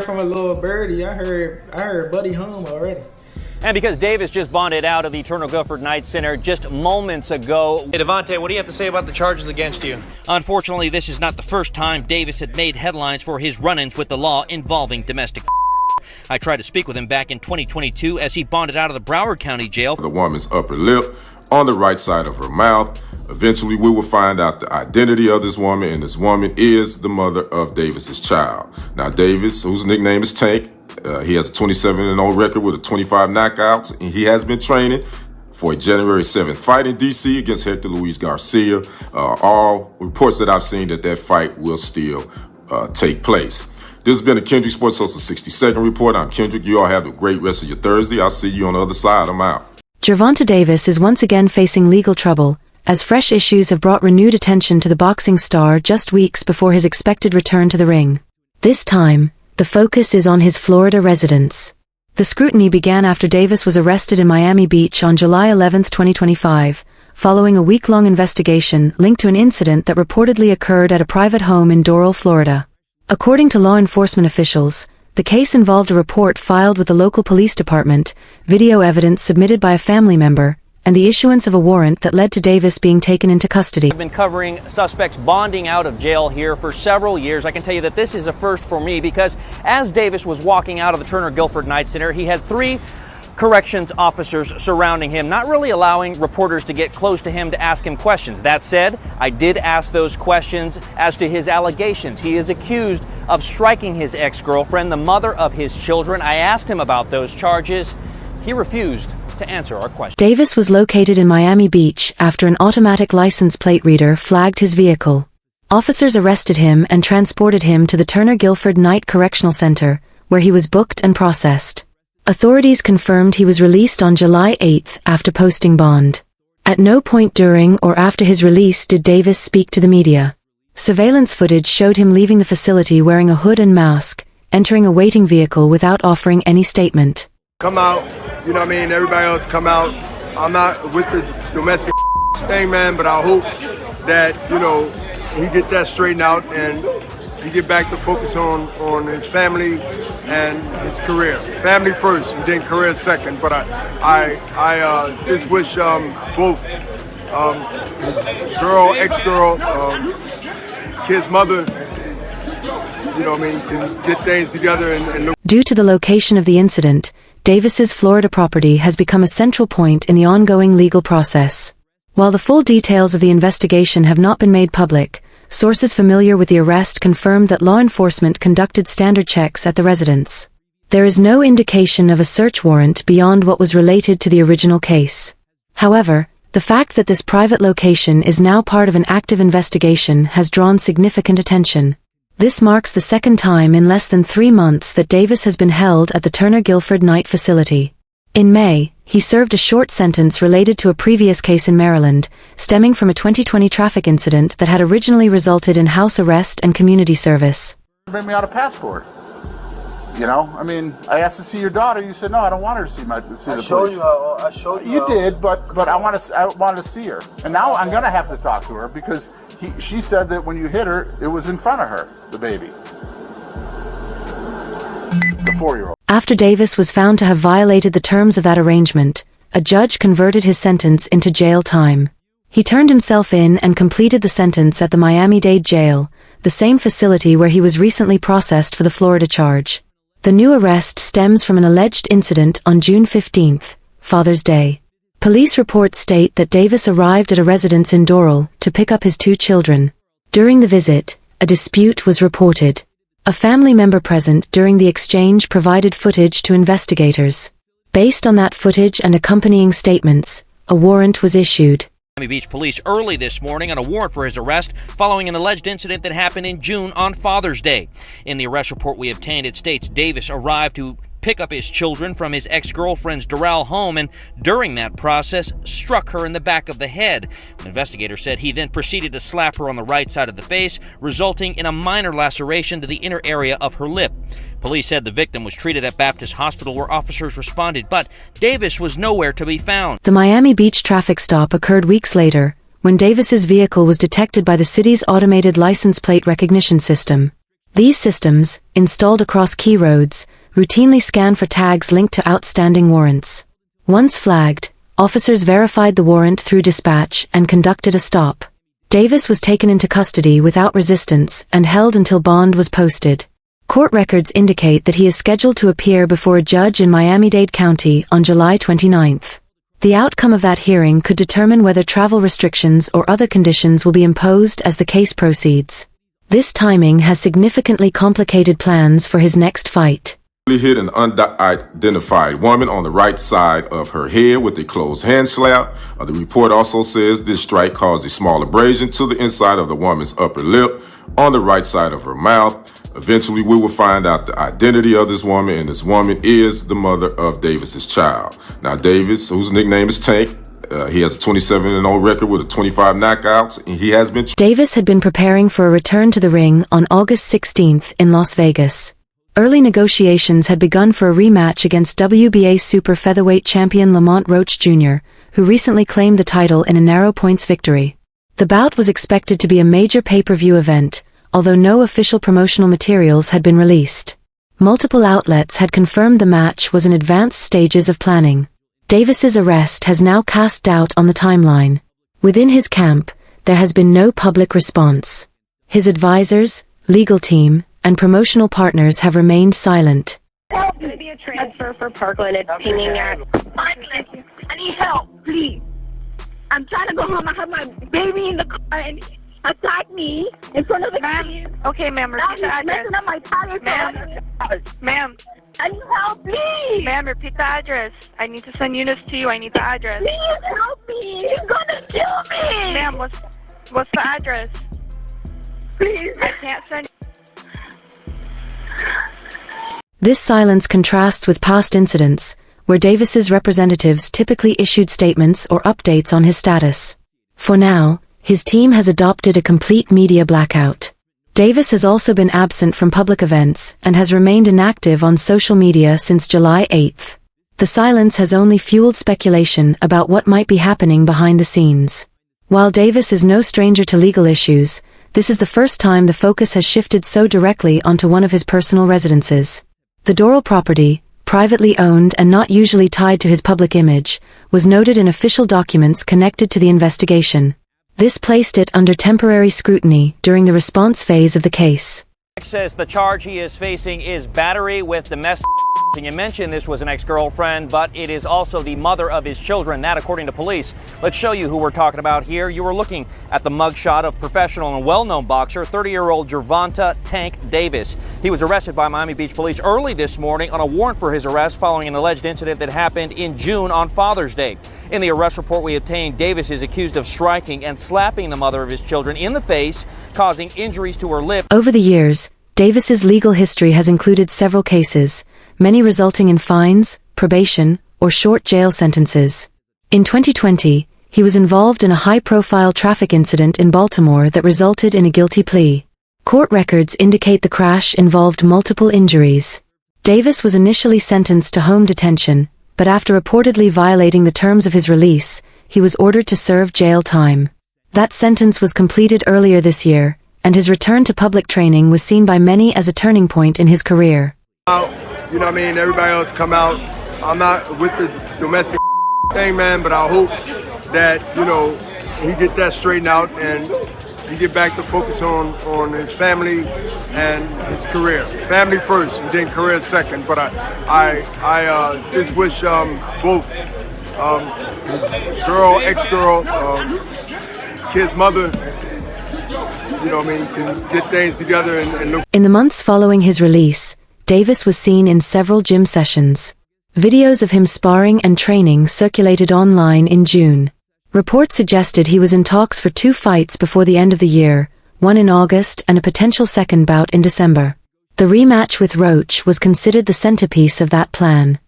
from a little birdie. I heard Buddy hum already. And because Davis just bonded out of the Eternal Guilford Night Center just moments ago. Hey, Gervonta, what do you have to say about the charges against you? Unfortunately, this is not the first time Davis had made headlines for his run-ins with the law involving domestic. I tried to speak with him back in 2022 as he bonded out of the Broward County Jail. The woman's upper lip on the right side of her mouth. Eventually, we will find out the identity of this woman, and this woman is the mother of Davis's child. Now, Davis, whose nickname is Tank, he has a 27-0 record with 25 knockouts, and he has been training for a January 7th fight in D.C. against Hector Luis Garcia. All reports that I've seen that fight will still take place. This has been a Kendrick Sports Social 60-second report. I'm Kendrick. You all have a great rest of your Thursday. I'll see you on the other side. I'm out. Gervonta Davis is once again facing legal trouble, as fresh issues have brought renewed attention to the boxing star just weeks before his expected return to the ring. This time, the focus is on his Florida residence. The scrutiny began after Davis was arrested in Miami Beach on July 11, 2025, following a week-long investigation linked to an incident that reportedly occurred at a private home in Doral, Florida. According to law enforcement officials, the case involved a report filed with the local police department, video evidence submitted by a family member, and the issuance of a warrant that led to Davis being taken into custody. I've been covering suspects bonding out of jail here for several years. I can tell you that this is a first for me because as Davis was walking out of the Turner Guilford Night Center, he had 3 corrections officers surrounding him, not really allowing reporters to get close to him to ask him questions. That said, I did ask those questions as to his allegations. He is accused of striking his ex-girlfriend, the mother of his children. I asked him about those charges. He refused to answer our question. Davis was located in Miami Beach after an automatic license plate reader flagged his vehicle. Officers arrested him and transported him to the Turner Guilford Night Correctional Center, where he was booked and processed. Authorities confirmed he was released on July 8 after posting bond. At no point during or after his release did Davis speak to the media. Surveillance footage showed him leaving the facility wearing a hood and mask, entering a waiting vehicle without offering any statement. Come out, you know what I mean, everybody else come out. I'm not with the domestic thing, man, but I hope that, you know, he get that straightened out and he get back to focus on his family and his career. Family first, and then career second. But I just wish both his ex-girl, his kid's mother, you know what I mean, can get things together and look. Due to the location of the incident, Davis's Florida property has become a central point in the ongoing legal process. While the full details of the investigation have not been made public, sources familiar with the arrest confirmed that law enforcement conducted standard checks at the residence. There is no indication of a search warrant beyond what was related to the original case. However, the fact that this private location is now part of an active investigation has drawn significant attention. This marks the second time in less than 3 months that Davis has been held at the Turner Guilford Night facility. In May, he served a short sentence related to a previous case in Maryland, stemming from a 2020 traffic incident that had originally resulted in house arrest and community service. Bring me out a passport. You know, I mean, I asked to see your daughter. You said no, I don't want her to see the police. I showed you. You did, but I wanted to see her, and now I'm gonna have to talk to her because she said that when you hit her, it was in front of her, the baby, the 4-year-old. After Davis was found to have violated the terms of that arrangement, a judge converted his sentence into jail time. He turned himself in and completed the sentence at the Miami-Dade jail, the same facility where he was recently processed for the Florida charge. The new arrest stems from an alleged incident on June 15, Father's Day. Police reports state that Davis arrived at a residence in Doral to pick up his 2 children. During the visit, a dispute was reported. A family member present during the exchange provided footage to investigators. Based on that footage and accompanying statements, a warrant was issued. Miami Beach police early this morning on a warrant for his arrest following an alleged incident that happened in June on Father's Day. In the arrest report we obtained, it states Davis arrived to pick up his children from his ex-girlfriend's Doral home and during that process struck her in the back of the head. An investigator said he then proceeded to slap her on the right side of the face, resulting in a minor laceration to the inner area of her lip. Police said the victim was treated at Baptist Hospital where officers responded, but Davis was nowhere to be found. The Miami Beach traffic stop occurred weeks later, when Davis's vehicle was detected by the city's automated license plate recognition system. These systems, installed across key roads, routinely scan for tags linked to outstanding warrants. Once flagged, officers verified the warrant through dispatch and conducted a stop. Davis was taken into custody without resistance and held until bond was posted. Court records indicate that he is scheduled to appear before a judge in Miami-Dade County on July 29. The outcome of that hearing could determine whether travel restrictions or other conditions will be imposed as the case proceeds. This timing has significantly complicated plans for his next fight. He hit an unidentified woman on the right side of her head with a closed hand slap. The report also says this strike caused a small abrasion to the inside of the woman's upper lip on the right side of her mouth. Eventually, we will find out the identity of this woman, and this woman is the mother of Davis's child. Now, Davis, whose nickname is Tank, he has a 27-0 record with 25 knockouts, and he has been... Davis had been preparing for a return to the ring on August 16th in Las Vegas. Early negotiations had begun for a rematch against WBA super featherweight champion Lamont Roach Jr., who recently claimed the title in a narrow points victory. The bout was expected to be a major pay-per-view event, although no official promotional materials had been released. Multiple outlets had confirmed the match was in advanced stages of planning. Davis's arrest has now cast doubt on the timeline. Within his camp, there has been no public response. His advisors, legal team, and promotional partners have remained silent. Help! Going to be a transfer for Parkland. It's pinging at... I need help, please. I'm trying to go home. I have my baby in the car and he attacked me in front of the kids. Okay, ma'am, repeat the address. Messing up my tires. Ma'am. I need help, please. Ma'am, repeat the address. I need to send units to you. I need the address. Please help me. He's gonna kill me. Ma'am, what's the address? Please. I can't send... This silence contrasts with past incidents, where Davis's representatives typically issued statements or updates on his status. For now, his team has adopted a complete media blackout. Davis has also been absent from public events and has remained inactive on social media since July 8. The silence has only fueled speculation about what might be happening behind the scenes. While Davis is no stranger to legal issues, this is the first time the focus has shifted so directly onto one of his personal residences. The Doral property, privately owned and not usually tied to his public image, was noted in official documents connected to the investigation. This placed it under temporary scrutiny during the response phase of the case. Says the charge he is facing is battery with domestic. And you mentioned this was an ex-girlfriend, but it is also the mother of his children. That, according to police. Let's show you who we're talking about here. You were looking at the mugshot of professional and well-known boxer, 30-year-old Gervonta Tank Davis. He was arrested by Miami Beach police early this morning on a warrant for his arrest following an alleged incident that happened in June on Father's Day. In the arrest report we obtained, Davis is accused of striking and slapping the mother of his children in the face, causing injuries to her lip. Over the years, Davis's legal history has included several cases, many resulting in fines, probation, or short jail sentences. In 2020, he was involved in a high-profile traffic incident in Baltimore that resulted in a guilty plea. Court records indicate the crash involved multiple injuries. Davis was initially sentenced to home detention, but after reportedly violating the terms of his release, he was ordered to serve jail time. That sentence was completed earlier this year, and his return to public training was seen by many as a turning point in his career. You know what I mean? Everybody else come out. I'm not with the domestic thing, man, but I hope that, you know, he get that straightened out and he get back to focus on his family and his career. Family first and then career second. But I just wish both his girl, ex-girl, his kid's mother, you know what I mean, can get things together and look. In the months following his release, Davis was seen in several gym sessions. Videos of him sparring and training circulated online in June. Reports suggested he was in talks for 2 fights before the end of the year, one in August and a potential second bout in December. The rematch with Roach was considered the centerpiece of that plan.